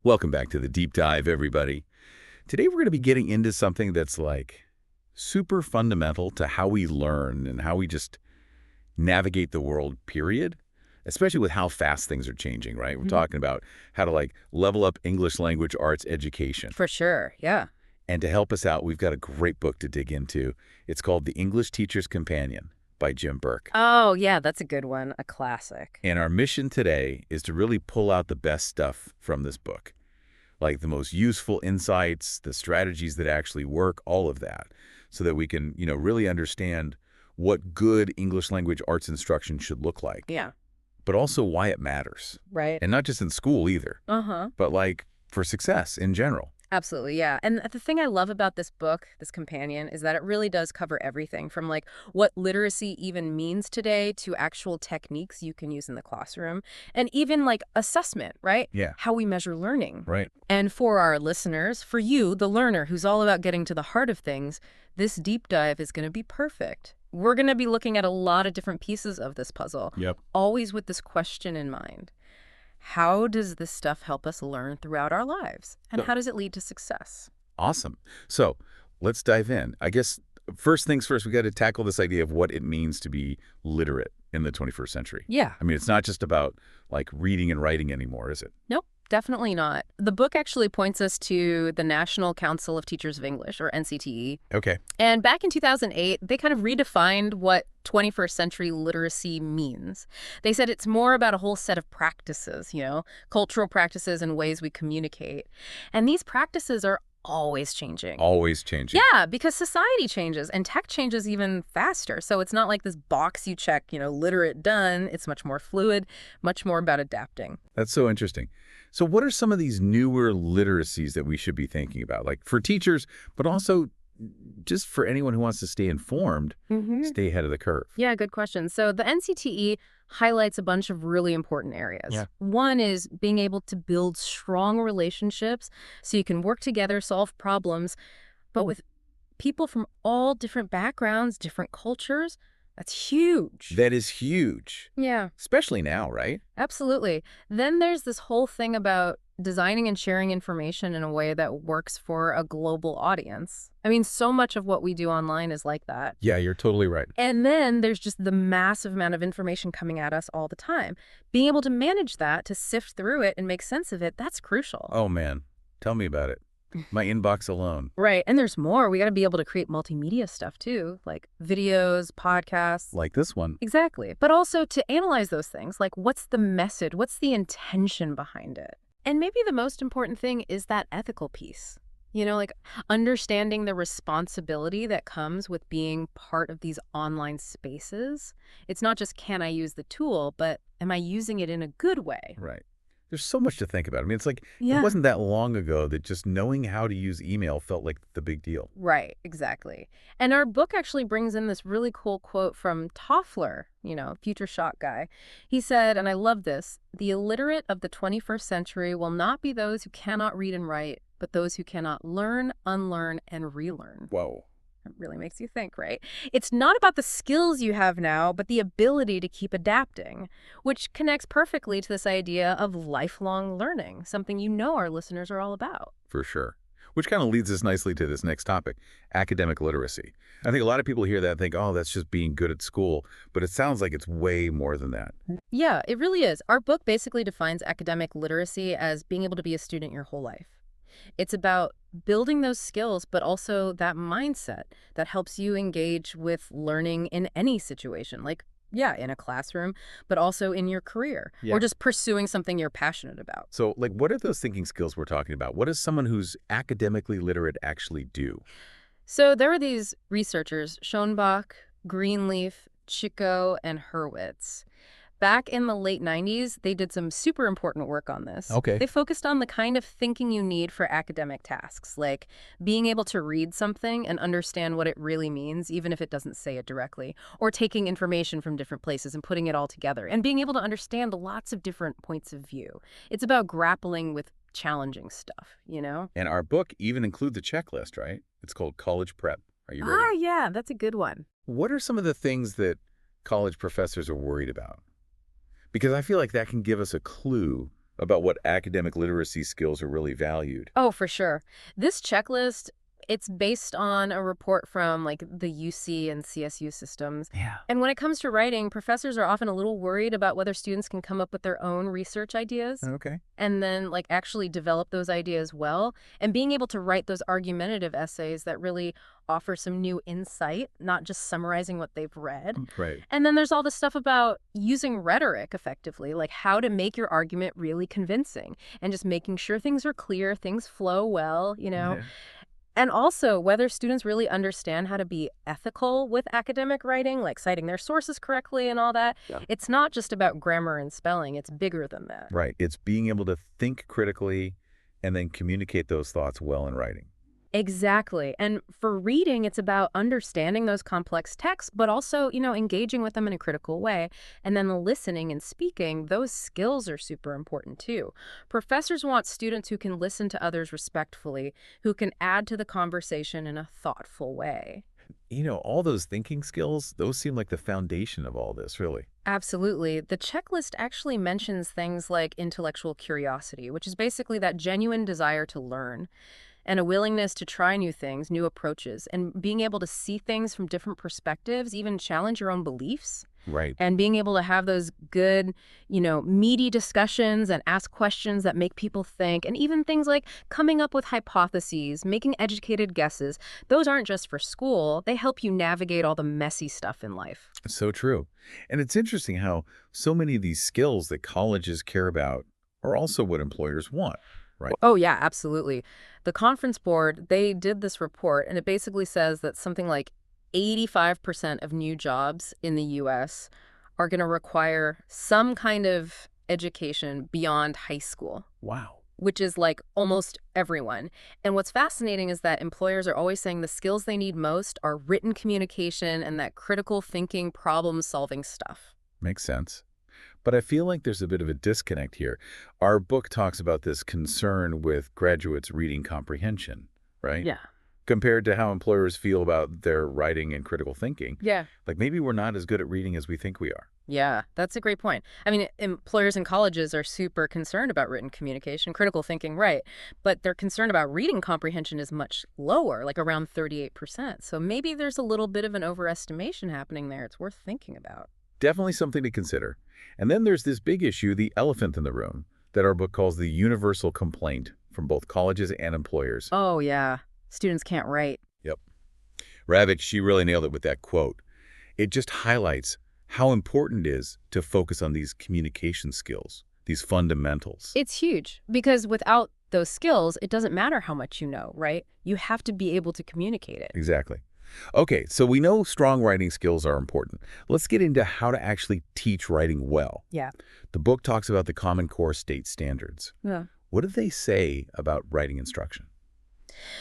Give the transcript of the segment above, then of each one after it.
Welcome back to the Deep Dive, everybody. Today we're going to be getting into something that's like super fundamental to how we learn and how we just navigate the world, period. Especially with how fast things are changing, right? We're talking about how to level up English language arts education. For sure, yeah. And to help us out, we've got a great book to dig into. It's called The English Teacher's Companion by Jim Burke. Oh, yeah, that's a good one, a classic. And our mission today is to really pull out the best stuff from this book. Like the most useful insights, the strategies that actually work, all of that, so that we can, really understand what good English language arts instruction should look like. Yeah. But also why it matters. Right. And not just in school either, but for success in general. Absolutely, yeah. And the thing I love about this book, this companion, is that it really does cover everything from what literacy even means today to actual techniques you can use in the classroom and even assessment, right? Yeah. How we measure learning. Right. And for our listeners, for you, the learner who's all about getting to the heart of things, this deep dive is going to be perfect. We're going to be looking at a lot of different pieces of this puzzle, always with this question in mind. How does this stuff help us learn throughout our lives? And how does it lead to success? Awesome. So let's dive in. I guess first things first, we got to tackle this idea of what it means to be literate in the 21st century. Yeah. I mean, it's not just about reading and writing anymore, is it? Nope. Definitely not. The book actually points us to the National Council of Teachers of English, or NCTE. Okay. And back in 2008, they kind of redefined what 21st century literacy means. They said it's more about a whole set of practices, cultural practices and ways we communicate. And these practices are always changing. Always changing. Yeah, because society changes and tech changes even faster. So it's not like this box you check, literate, done. It's much more fluid, much more about adapting. That's so interesting. So what are some of these newer literacies that we should be thinking about? Like for teachers, but also just for anyone who wants to stay informed, stay ahead of the curve. Yeah, good question. So the NCTE highlights a bunch of really important areas. Yeah. One is being able to build strong relationships so you can work together, solve problems, but with people from all different backgrounds, different cultures. That's huge. That is huge. Yeah. Especially now, right? Absolutely. Then there's this whole thing about designing and sharing information in a way that works for a global audience. I mean, so much of what we do online is like that. Yeah, you're totally right. And then there's just the massive amount of information coming at us all the time. Being able to manage that, to sift through it and make sense of it, that's crucial. Oh, man. Tell me about it. My inbox alone. Right. And there's more. We got to be able to create multimedia stuff, too, like videos, podcasts. Like this one. Exactly. But also to analyze those things, like what's the message? What's the intention behind it? And maybe the most important thing is that ethical piece. Understanding the responsibility that comes with being part of these online spaces. It's not just, can I use the tool, but am I using it in a good way? Right. There's so much to think about. I mean, it's it Yeah. wasn't that long ago that just knowing how to use email felt like the big deal. Right, exactly. And our book actually brings in this really cool quote from Toffler, future shock guy. He said, and I love this, "The illiterate of the 21st century will not be those who cannot read and write, but those who cannot learn, unlearn, and relearn." Whoa. It really makes you think, right? It's not about the skills you have now, but the ability to keep adapting, which connects perfectly to this idea of lifelong learning, something our listeners are all about. For sure. Which kind of leads us nicely to this next topic, academic literacy. I think a lot of people hear that and think, oh, that's just being good at school. But it sounds like it's way more than that. Yeah, it really is. Our book basically defines academic literacy as being able to be a student your whole life. It's about building those skills, but also that mindset that helps you engage with learning in any situation, in a classroom, but also in your career or just pursuing something you're passionate about. So, what are those thinking skills we're talking about? What does someone who's academically literate actually do? So there are these researchers, Schoenbach, Greenleaf, Chico, and Hurwitz. Back in the late 90s, they did some super important work on this. Okay. They focused on the kind of thinking you need for academic tasks, like being able to read something and understand what it really means, even if it doesn't say it directly, or taking information from different places and putting it all together, and being able to understand lots of different points of view. It's about grappling with challenging stuff, And our book even includes a checklist, right? It's called College Prep. Are you ready? Yeah, that's a good one. What are some of the things that college professors are worried about? Because I feel like that can give us a clue about what academic literacy skills are really valued. Oh, for sure. This checklist, it's based on a report from like the UC and CSU systems. Yeah. And when it comes to writing, professors are often a little worried about whether students can come up with their own research ideas Okay. and then like actually develop those ideas well. And being able to write those argumentative essays that really offer some new insight, not just summarizing what they've read. Right. And then there's all this stuff about using rhetoric effectively, like how to make your argument really convincing and just making sure things are clear, things flow well, you know. Yeah. And also whether students really understand how to be ethical with academic writing, like citing their sources correctly and all that. Yeah. It's not just about grammar and spelling, it's bigger than that. Right. It's being able to think critically and then communicate those thoughts well in writing. Exactly. And for reading, it's about understanding those complex texts, but also, engaging with them in a critical way. And then the listening and speaking, those skills are super important too. Professors want students who can listen to others respectfully, who can add to the conversation in a thoughtful way. All those thinking skills, those seem like the foundation of all this, really. Absolutely. The checklist actually mentions things like intellectual curiosity, which is basically that genuine desire to learn and a willingness to try new things, new approaches, and being able to see things from different perspectives, even challenge your own beliefs, Right. and being able to have those good, meaty discussions and ask questions that make people think, and even things like coming up with hypotheses, making educated guesses. Those aren't just for school. They help you navigate all the messy stuff in life. So true. And it's interesting how so many of these skills that colleges care about are also what employers want, right? Oh, yeah, absolutely. The Conference Board, they did this report, and it basically says that something like 85% of new jobs in the U.S. are going to require some kind of education beyond high school, Wow. which is like almost everyone. And what's fascinating is that employers are always saying the skills they need most are written communication and that critical thinking, problem-solving stuff. Makes sense. But I feel like there's a bit of a disconnect here. Our book talks about this concern with graduates' reading comprehension, right? Yeah. Compared to how employers feel about their writing and critical thinking. Yeah. Like maybe we're not as good at reading as we think we are. Yeah, that's a great point. I mean, employers and colleges are super concerned about written communication, critical thinking, right? But their concern about reading comprehension is much lower, like around 38%. So maybe there's a little bit of an overestimation happening there. It's worth thinking about. Definitely something to consider. And then there's this big issue, the elephant in the room, that our book calls the universal complaint from both colleges and employers. Oh, yeah. Students can't write. Yep. Ravitch, she really nailed it with that quote. It just highlights how important it is to focus on these communication skills, these fundamentals. It's huge because without those skills, it doesn't matter how much you know, right? You have to be able to communicate it. Exactly. Okay, so we know strong writing skills are important. Let's get into how to actually teach writing well. Yeah. The book talks about the Common Core state standards. Yeah. What do they say about writing instruction?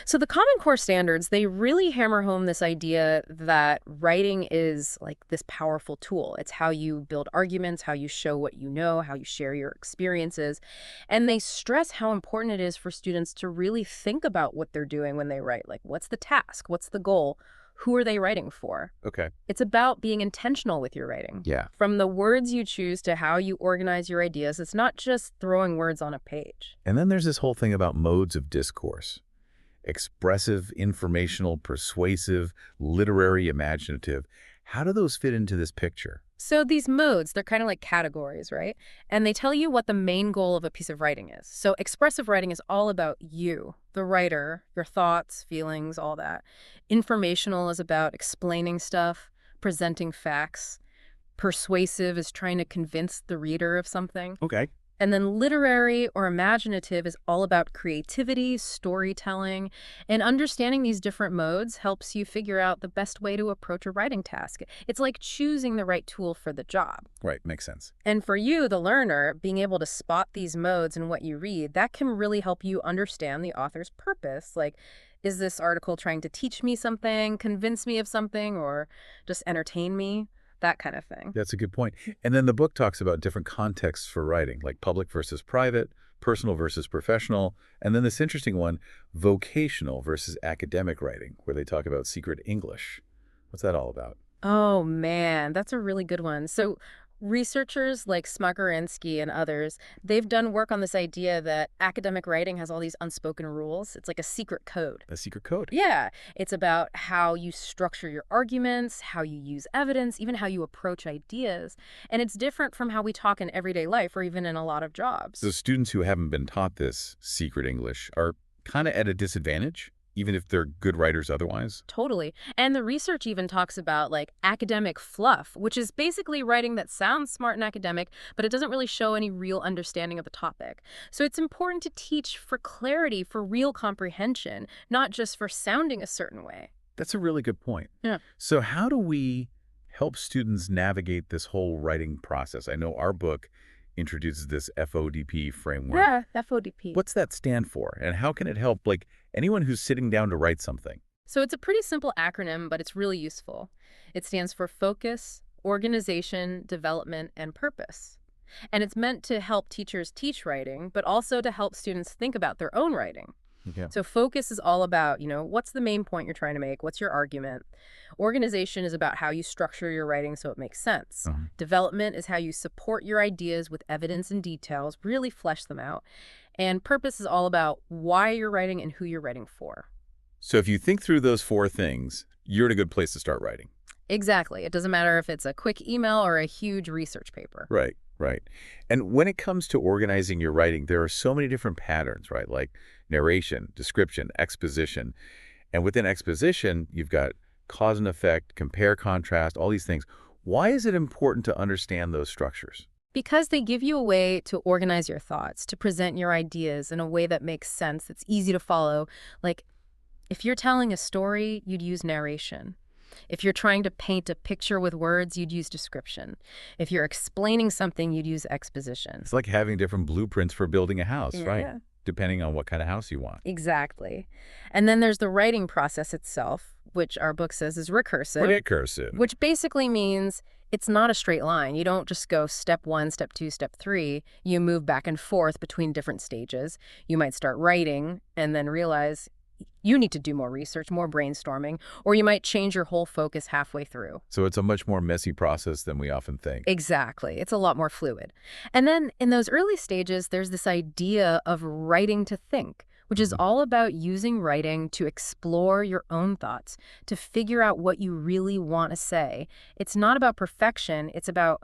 So the Common Core standards, they really hammer home this idea that writing is like this powerful tool. It's how you build arguments, how you show what you know, how you share your experiences. And they stress how important it is for students to really think about what they're doing when they write. Like, what's the task? What's the goal? Who are they writing for? Okay. It's about being intentional with your writing. Yeah. From the words you choose to how you organize your ideas, it's not just throwing words on a page. And then there's this whole thing about modes of discourse. Expressive, informational, persuasive, literary, imaginative. How do those fit into this picture? So these modes, they're kind of like categories, right? And they tell you what the main goal of a piece of writing is. So expressive writing is all about you, the writer, your thoughts, feelings, all that. Informational is about explaining stuff, presenting facts. Persuasive is trying to convince the reader of something. Okay. And then literary or imaginative is all about creativity, storytelling, and understanding these different modes helps you figure out the best way to approach a writing task. It's like choosing the right tool for the job. Right, makes sense. And for you, the learner, being able to spot these modes in what you read, that can really help you understand the author's purpose. Like, is this article trying to teach me something, convince me of something, or just entertain me? That kind of thing. That's a good point. And then the book talks about different contexts for writing, like public versus private, personal versus professional, and then this interesting one, vocational versus academic writing, where they talk about secret English. What's that all about? Oh, man, that's a really good one. So Researchers like Smagorinsky and others, they've done work on this idea that academic writing has all these unspoken rules. It's like a secret code. A secret code. Yeah, it's about how you structure your arguments, how you use evidence, even how you approach ideas. And it's different from how we talk in everyday life or even in a lot of jobs. So students who haven't been taught this secret English are kind of at a disadvantage, even if they're good writers otherwise? Totally. And the research even talks about like academic fluff, which is basically writing that sounds smart and academic, but it doesn't really show any real understanding of the topic. So it's important to teach for clarity, for real comprehension, not just for sounding a certain way. That's a really good point. Yeah. So how do we help students navigate this whole writing process? I know our book introduces this FODP framework. Yeah, FODP. What's that stand for? And how can it help, like, anyone who's sitting down to write something? So it's a pretty simple acronym, but it's really useful. It stands for focus, organization, development, and purpose. And it's meant to help teachers teach writing, but also to help students think about their own writing. Okay. So focus is all about, what's the main point you're trying to make? What's your argument? Organization is about how you structure your writing so it makes sense. Development is how you support your ideas with evidence and details, really flesh them out. And purpose is all about why you're writing and who you're writing for. So if you think through those four things, you're in a good place to start writing. Exactly. It doesn't matter if it's a quick email or a huge research paper. Right, right. And when it comes to organizing your writing, there are so many different patterns, right? Like narration, description, exposition. And within exposition, you've got cause and effect, compare, contrast, all these things. Why is it important to understand those structures? Because they give you a way to organize your thoughts, to present your ideas in a way that makes sense, that's easy to follow. Like, if you're telling a story, you'd use narration. If you're trying to paint a picture with words, you'd use description. If you're explaining something, you'd use exposition. It's like having different blueprints for building a house, right? Yeah. Depending on what kind of house you want. Exactly. And then there's the writing process itself, which our book says is recursive. Recursive. Which basically means it's not a straight line. You don't just go step 1, step 2, step 3. You move back and forth between different stages. You might start writing and then realize you need to do more research, more brainstorming, or you might change your whole focus halfway through. So it's a much more messy process than we often think. Exactly. It's a lot more fluid. And then in those early stages, there's this idea of writing to think, which is all about using writing to explore your own thoughts, to figure out what you really want to say. It's not about perfection. It's about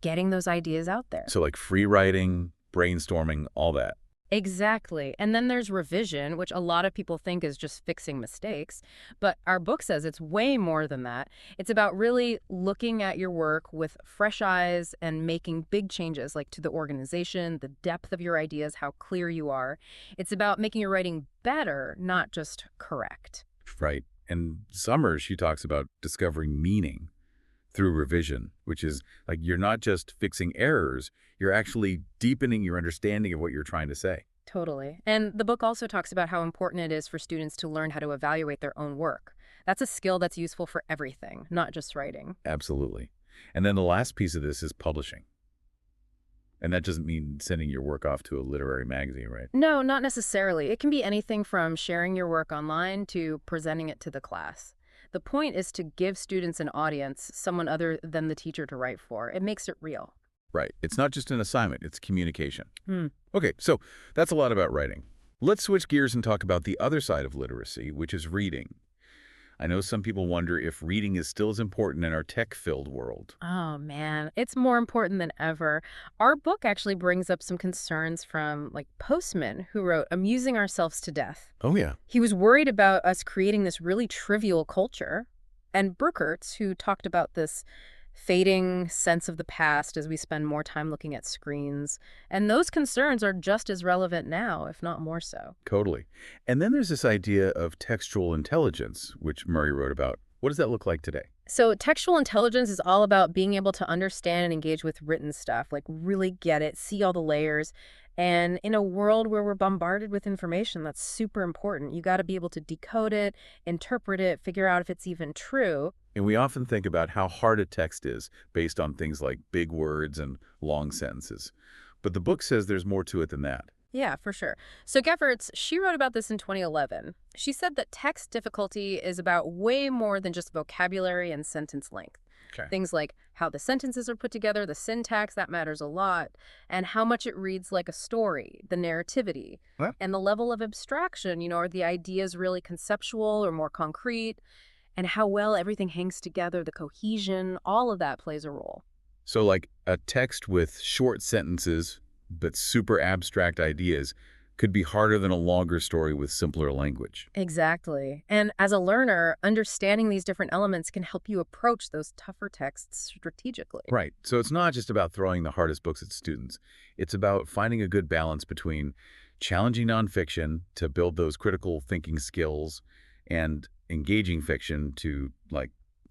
getting those ideas out there. So like free writing, brainstorming, all that. Exactly. And then there's revision, which a lot of people think is just fixing mistakes. But our book says it's way more than that. It's about really looking at your work with fresh eyes and making big changes, like to the organization, the depth of your ideas, how clear you are. It's about making your writing better, not just correct. Right. And Summers, she talks about discovering meaning through revision, which is like you're not just fixing errors, you're actually deepening your understanding of what you're trying to say. Totally. And the book also talks about how important it is for students to learn how to evaluate their own work. That's a skill that's useful for everything, not just writing. Absolutely. And then the last piece of this is publishing. And that doesn't mean sending your work off to a literary magazine, right? No, not necessarily. It can be anything from sharing your work online to presenting it to the class. The point is to give students an audience, someone other than the teacher to write for. It makes it real. Right. It's not just an assignment, it's communication. Okay, so that's a lot about writing. Let's switch gears and talk about the other side of literacy, which is reading. I know some people wonder if reading is still as important in our tech-filled world. Oh, man, it's more important than ever. Our book actually brings up some concerns from, Postman, who wrote Amusing Ourselves to Death. Oh, yeah. He was worried about us creating this really trivial culture. And Burkertz, who talked about this fading sense of the past as we spend more time looking at screens. And those concerns are just as relevant now, if not more so. Totally. And then there's this idea of textual intelligence, which Murray wrote about. What does that look like today? So textual intelligence is all about being able to understand and engage with written stuff, really get it, see all the layers. And in a world where we're bombarded with information, that's super important. You got to be able to decode it, interpret it, figure out if it's even true. And we often think about how hard a text is based on things like big words and long sentences. But the book says there's more to it than that. Yeah, for sure. So Geffortz, she wrote about this in 2011. She said that text difficulty is about way more than just vocabulary and sentence length. Okay. Things like how the sentences are put together, the syntax, that matters a lot, and how much it reads like a story, the narrativity, Well, and the level of abstraction, are the ideas really conceptual or more concrete, and how well everything hangs together, the cohesion, all of that plays a role. so like a text with short sentences but super abstract ideas could be harder than a longer story with simpler language. Exactly. And as a learner, understanding these different elements can help you approach those tougher texts strategically. Right. So it's not just about throwing the hardest books at students. It's about finding a good balance between challenging nonfiction to build those critical thinking skills and engaging fiction to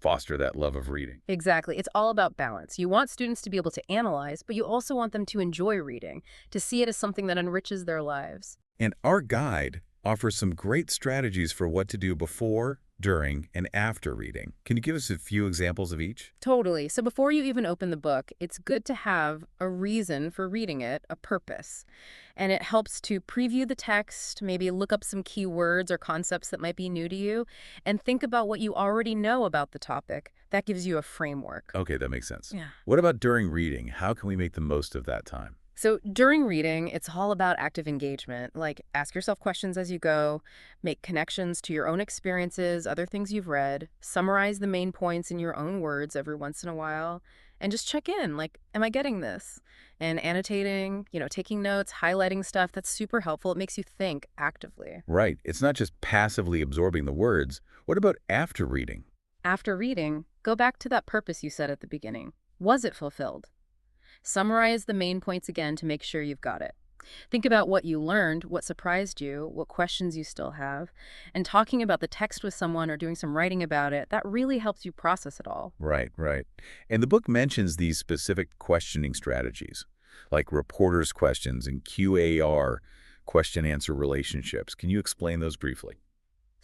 foster that love of reading. Exactly. It's all about balance. You want students to be able to analyze, but you also want them to enjoy reading, to see it as something that enriches their lives. And our guide offers some great strategies for what to do before, during, and after reading. Can you give us a few examples of each? Totally. So before you even open the book, it's good to have a reason for reading it, a purpose. And it helps to preview the text, maybe look up some keywords or concepts that might be new to you, and think about what you already know about the topic. That gives you a framework. Okay, that makes sense. Yeah. What about during reading? How can we make the most of that time? So during reading, it's all about active engagement. Like ask yourself questions as you go, make connections to your own experiences, other things you've read, summarize the main points in your own words every once in a while, and just check in, like, am I getting this? And annotating, taking notes, highlighting stuff, that's super helpful. It makes you think actively. Right. It's not just passively absorbing the words. What about after reading? After reading, go back to that purpose you said at the beginning. Was it fulfilled? Summarize the main points again to make sure you've got it. Think about what you learned, what surprised you, what questions you still have, and talking about the text with someone or doing some writing about it, that really helps you process it all. Right, right. And the book mentions these specific questioning strategies, like reporters' questions and QAR, question-answer relationships. Can you explain those briefly?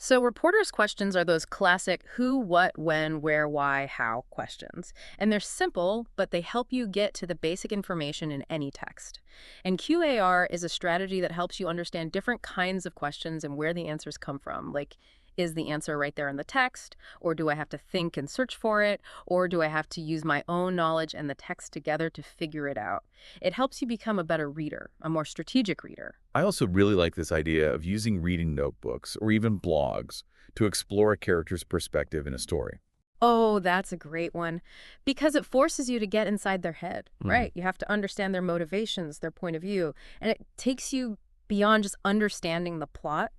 So reporters' questions are those classic who, what, when, where, why, how questions. And they're simple, but they help you get to the basic information in any text. And QAR is a strategy that helps you understand different kinds of questions and where the answers come from. Like, is the answer right there in the text? Or do I have to think and search for it? Or do I have to use my own knowledge and the text together to figure it out? It helps you become a better reader, a more strategic reader. I also really like this idea of using reading notebooks or even blogs to explore a character's perspective in a story. Oh, that's a great one. Because it forces you to get inside their head, Mhm. right? You have to understand their motivations, their point of view. And it takes you beyond just understanding the plot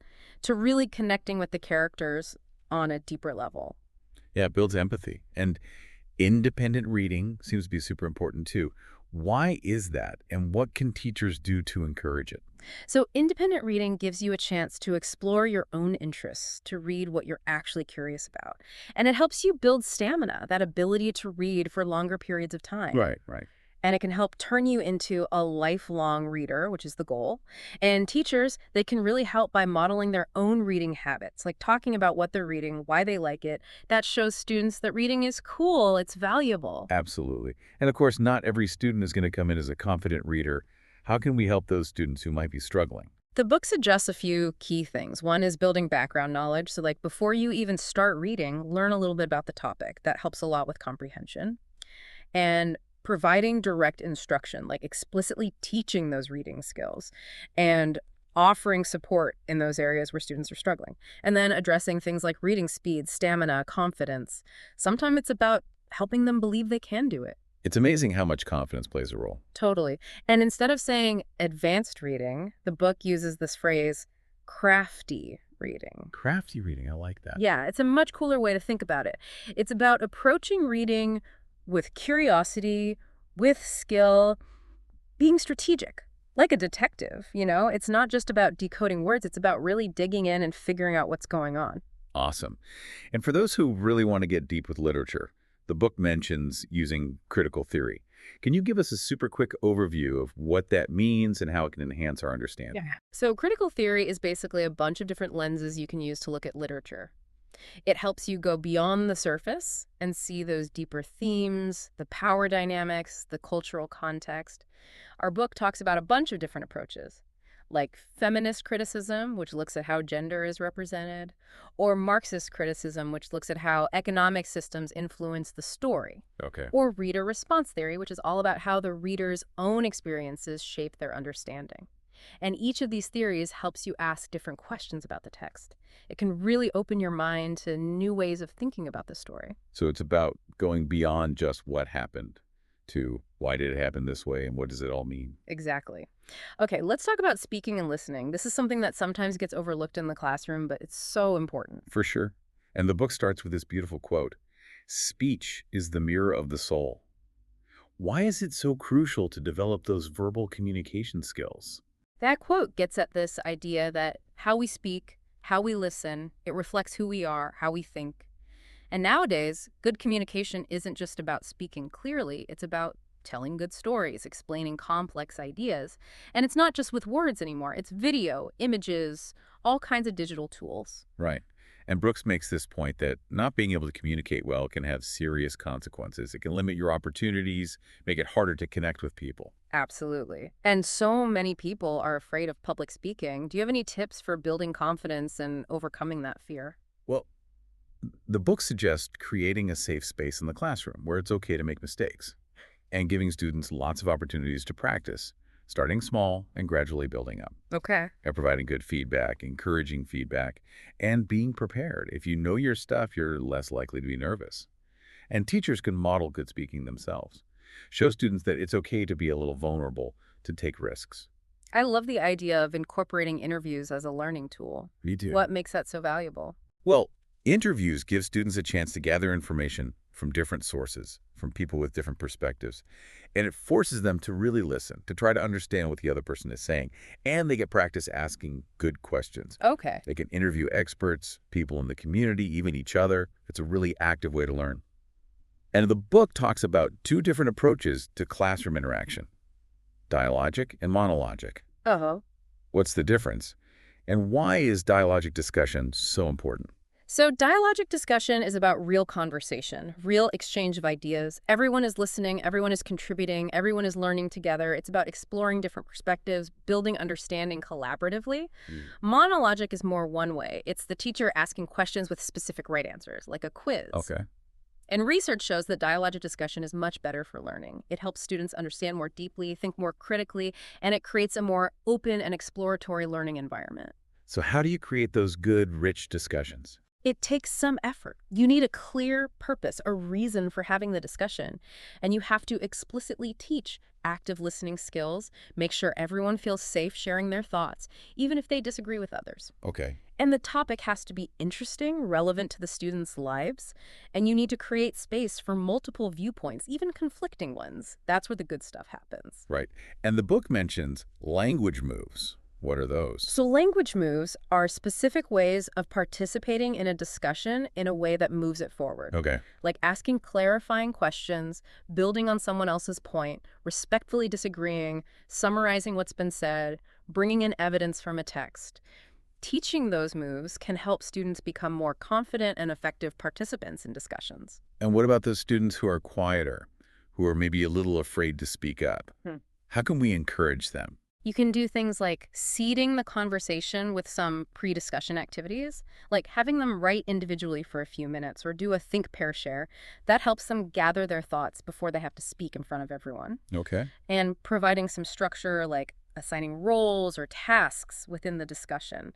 to really connecting with the characters on a deeper level. Yeah, it builds empathy. And independent reading seems to be super important too. Why is that? And what can teachers do to encourage it? So independent reading gives you a chance to explore your own interests, to read what you're actually curious about. And it helps you build stamina, that ability to read for longer periods of time. Right, right. And it can help turn you into a lifelong reader, which is the goal. And teachers, they can really help by modeling their own reading habits, like talking about what they're reading, why they like it. That shows students that reading is cool, it's valuable. Absolutely. And of course, not every student is going to come in as a confident reader. How can we help those students who might be struggling? The book suggests a few key things. One is building background knowledge. So like before you even start reading, learn a little bit about the topic. That helps a lot with comprehension. And providing direct instruction, like explicitly teaching those reading skills and offering support in those areas where students are struggling. And then addressing things like reading speed, stamina, confidence. Sometimes it's about helping them believe they can do it. It's amazing how much confidence plays a role. Totally. And instead of saying advanced reading, the book uses this phrase, crafty reading. Crafty reading, I like that. Yeah, it's a much cooler way to think about it. It's about approaching reading with curiosity, with skill, being strategic, like a detective, It's not just about decoding words, it's about really digging in and figuring out what's going on. Awesome. And for those who really want to get deep with literature, the book mentions using critical theory. Can you give us a super quick overview of what that means and how it can enhance our understanding? Yeah. So critical theory is basically a bunch of different lenses you can use to look at literature. It helps you go beyond the surface and see those deeper themes, the power dynamics, the cultural context. Our book talks about a bunch of different approaches. like feminist criticism, which looks at how gender is represented, or Marxist criticism, which looks at how economic systems influence the story, Okay. or reader response theory, which is all about how the reader's own experiences shape their understanding. And each of these theories helps you ask different questions about the text. It can really open your mind to new ways of thinking about the story. So it's about going beyond just what happened to why did it happen this way and what does it all mean? Exactly. Okay, let's talk about speaking and listening. This is something that sometimes gets overlooked in the classroom, but it's so important. For sure. And the book starts with this beautiful quote: "Speech is the mirror of the soul." Why is it so crucial to develop those verbal communication skills? That quote gets at this idea that how we speak, how we listen, it reflects who we are, how we think. And nowadays, good communication isn't just about speaking clearly, it's about telling good stories, explaining complex ideas. And it's not just with words anymore, it's video, images, all kinds of digital tools. Right. And Brooks makes this point that not being able to communicate well can have serious consequences. It can limit your opportunities, make it harder to connect with people. Absolutely. And so many people are afraid of public speaking. Do you have any tips for building confidence and overcoming that fear? Well, the book suggests creating a safe space in the classroom where it's okay to make mistakes and giving students lots of opportunities to practice, starting small and gradually building up, Okay. and providing good feedback, encouraging feedback, and being prepared. If you know your stuff, you're less likely to be nervous. And teachers can model good speaking themselves. Show students that it's okay to be a little vulnerable, to take risks. I love the idea of incorporating interviews as a learning tool. Me too. What makes that so valuable? Well, interviews give students a chance to gather information from different sources, from people with different perspectives, and it forces them to really listen, to try to understand what the other person is saying, and they get practice asking good questions. Okay. They can interview experts, people in the community, even each other. It's a really active way to learn. And the book talks about two different approaches to classroom interaction: dialogic and monologic. Uh-huh. What's the difference? And why is dialogic discussion so important? So dialogic discussion is about real conversation, real exchange of ideas. Everyone is listening, everyone is contributing, everyone is learning together. It's about exploring different perspectives, building understanding collaboratively. Monologic is more one way. It's the teacher asking questions with specific right answers, like a quiz. Okay. And research shows that dialogic discussion is much better for learning. It helps students understand more deeply, think more critically, and it creates a more open and exploratory learning environment. So how do you create those good, rich discussions? It takes some effort. You need a clear purpose, a reason for having the discussion. And you have to explicitly teach active listening skills, make sure everyone feels safe sharing their thoughts, even if they disagree with others. Okay. And the topic has to be interesting, relevant to the students' lives, and you need to create space for multiple viewpoints, even conflicting ones. That's where the good stuff happens. Right. And the book mentions language moves. What are those? So language moves are specific ways of participating in a discussion in a way that moves it forward. Okay. Like asking clarifying questions, building on someone else's point, respectfully disagreeing, summarizing what's been said, bringing in evidence from a text. Teaching those moves can help students become more confident and effective participants in discussions. And what about those students who are quieter, who are maybe a little afraid to speak up? How can we encourage them? You can do things like seeding the conversation with some pre-discussion activities, like having them write individually for a few minutes or do a think pair share. That helps them gather their thoughts before they have to speak in front of everyone. Okay. And providing some structure like assigning roles or tasks within the discussion.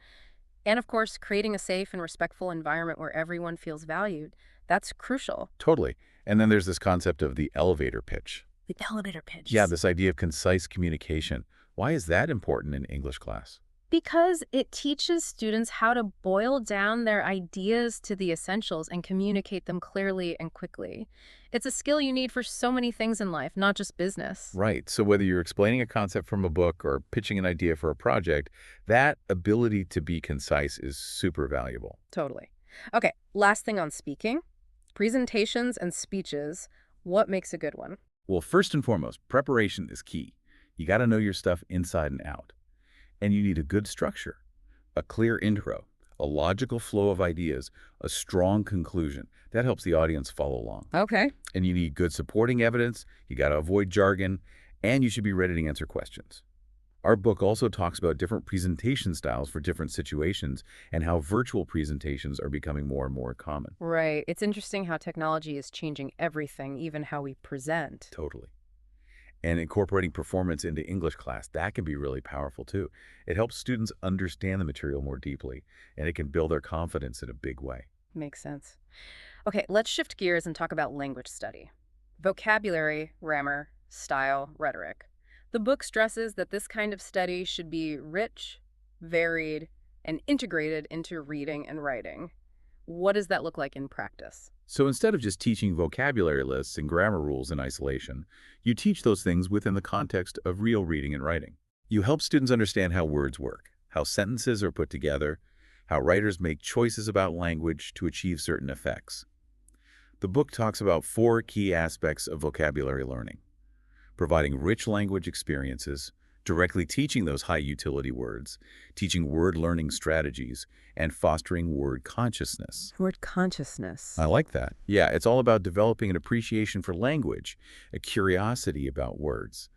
And of course, creating a safe and respectful environment where everyone feels valued. That's crucial. Totally. And then there's this concept of the elevator pitch. The elevator pitch. Yeah, this idea of concise communication. Why is that important in English class? Because it teaches students how to boil down their ideas to the essentials and communicate them clearly and quickly. It's a skill you need for so many things in life, not just business. Right. So whether you're explaining a concept from a book or pitching an idea for a project, that ability to be concise is super valuable. Totally. Okay, last thing on speaking. Presentations and speeches. What makes a good one? Well, first and foremost, preparation is key. You got to know your stuff inside and out. And you need a good structure, a clear intro, a logical flow of ideas, a strong conclusion. That helps the audience follow along. Okay. And you need good supporting evidence, you got to avoid jargon, and you should be ready to answer questions. Our book also talks about different presentation styles for different situations and how virtual presentations are becoming more and more common. Right. It's interesting how technology is changing everything, even how we present. Totally. And incorporating performance into English class, that can be really powerful too. It helps students understand the material more deeply, and it can build their confidence in a big way. Makes sense. Okay, let's shift gears and talk about language study. Vocabulary, grammar, style, rhetoric. The book stresses that this kind of study should be rich, varied, and integrated into reading and writing. What does that look like in practice? So instead of just teaching vocabulary lists and grammar rules in isolation, you teach those things within the context of real reading and writing. You help students understand how words work, how sentences are put together, how writers make choices about language to achieve certain effects. The book talks about 4 key aspects of vocabulary learning: providing rich language experiences, directly teaching those high-utility words, teaching word learning strategies, and fostering word consciousness. Word consciousness. I like that. Yeah, it's all about developing an appreciation for language, a curiosity about words.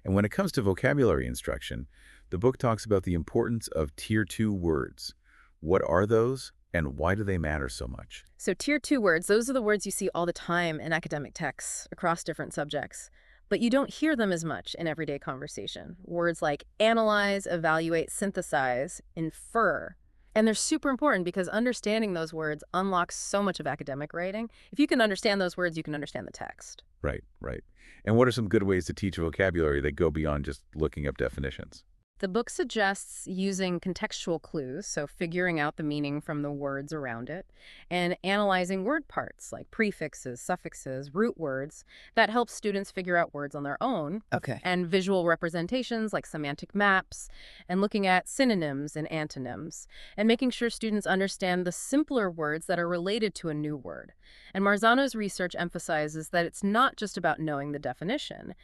And when it comes to vocabulary instruction, the book talks about the importance of Tier 2 words. What are those, and why do they matter so much? So Tier 2 words, those are the words you see all the time in academic texts across different subjects. But you don't hear them as much in everyday conversation. Words like analyze, evaluate, synthesize, infer. And they're super important because understanding those words unlocks so much of academic writing. If you can understand those words, you can understand the text. Right, right. And what are some good ways to teach vocabulary that go beyond just looking up definitions? The book suggests using contextual clues, so figuring out the meaning from the words around it, and analyzing word parts like prefixes, suffixes, root words. That helps students figure out words on their own. Okay. And visual representations like semantic maps, and looking at synonyms and antonyms, and making sure students understand the simpler words that are related to a new word. And Marzano's research emphasizes that it's not just about knowing the definition.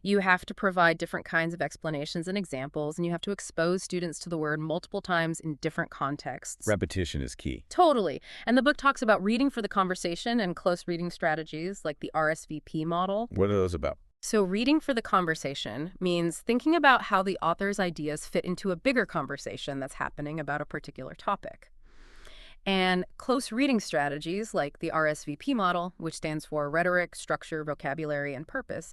You have to provide different kinds of explanations and examples, and you have to expose students to the word multiple times in different contexts. Repetition is key. Totally. And the book talks about reading for the conversation and close reading strategies like the RSVP model. What are those about? So reading for the conversation means thinking about how the author's ideas fit into a bigger conversation that's happening about a particular topic. And close reading strategies like the RSVP model, which stands for rhetoric, structure, vocabulary, and purpose,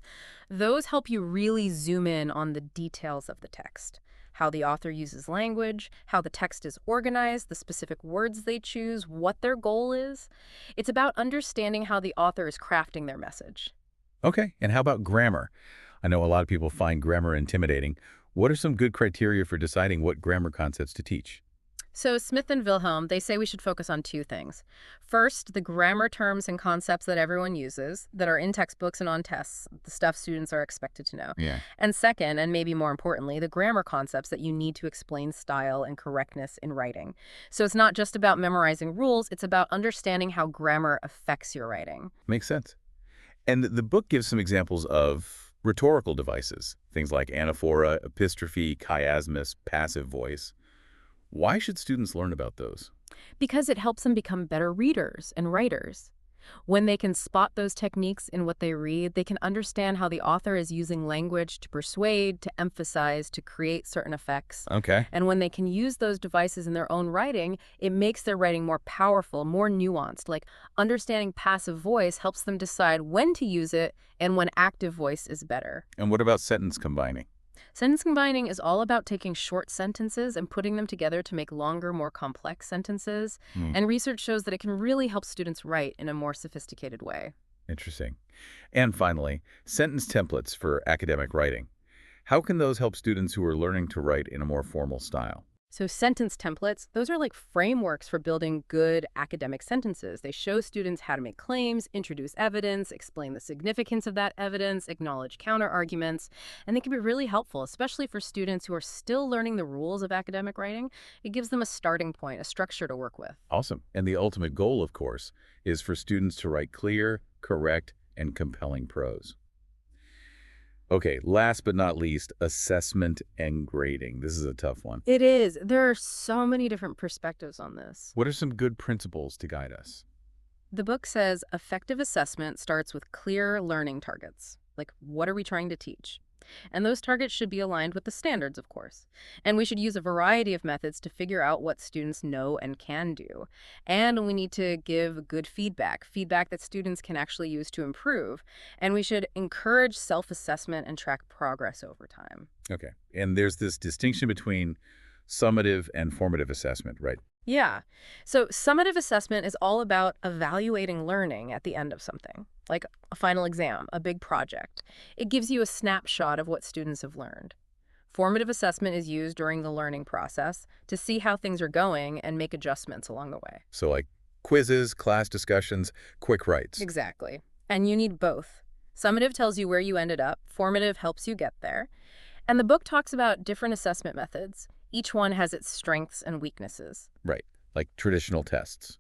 those help you really zoom in on the details of the text. How the author uses language, how the text is organized, the specific words they choose, what their goal is. It's about understanding how the author is crafting their message. Okay, and how about grammar? I know a lot of people find grammar intimidating. What are some good criteria for deciding what grammar concepts to teach? So Smith and Wilhelm, they say we should focus on 2 things. First, the grammar terms and concepts that everyone uses, that are in textbooks and on tests, the stuff students are expected to know. Yeah. And second, and maybe more importantly, the grammar concepts that you need to explain style and correctness in writing. So it's not just about memorizing rules, it's about understanding how grammar affects your writing. Makes sense. And the book gives some examples of rhetorical devices, things like anaphora, epistrophe, chiasmus, passive voice. Why should students learn about those? Because it helps them become better readers and writers. When they can spot those techniques in what they read, they can understand how the author is using language to persuade, to emphasize, to create certain effects. Okay. And when they can use those devices in their own writing, it makes their writing more powerful, more nuanced. Like understanding passive voice helps them decide when to use it and when active voice is better. And what about sentence combining? Sentence combining is all about taking short sentences and putting them together to make longer, more complex sentences. And research shows that it can really help students write in a more sophisticated way. Interesting. And finally, sentence templates for academic writing. How can those help students who are learning to write in a more formal style? So sentence templates, those are like frameworks for building good academic sentences. They show students how to make claims, introduce evidence, explain the significance of that evidence, acknowledge counter-arguments, and they can be really helpful, especially for students who are still learning the rules of academic writing. It gives them a starting point, a structure to work with. Awesome. And the ultimate goal, of course, is for students to write clear, correct, and compelling prose. Okay, last but not least, assessment and grading. This is a tough one. It is. There are so many different perspectives on this. What are some good principles to guide us? The book says effective assessment starts with clear learning targets. Like, what are we trying to teach? And those targets should be aligned with the standards, of course. And we should use a variety of methods to figure out what students know and can do. And we need to give good feedback, feedback that students can actually use to improve. And we should encourage self-assessment and track progress over time. Okay. And there's this distinction between summative and formative assessment, right? Yeah. So summative assessment is all about evaluating learning at the end of something, like a final exam, a big project. It gives you a snapshot of what students have learned. Formative assessment is used during the learning process to see how things are going and make adjustments along the way. So like quizzes, class discussions, quick writes. Exactly. And you need both. Summative tells you where you ended up, formative helps you get there. And the book talks about different assessment methods. Each one has its strengths and weaknesses. Right. Like traditional tests.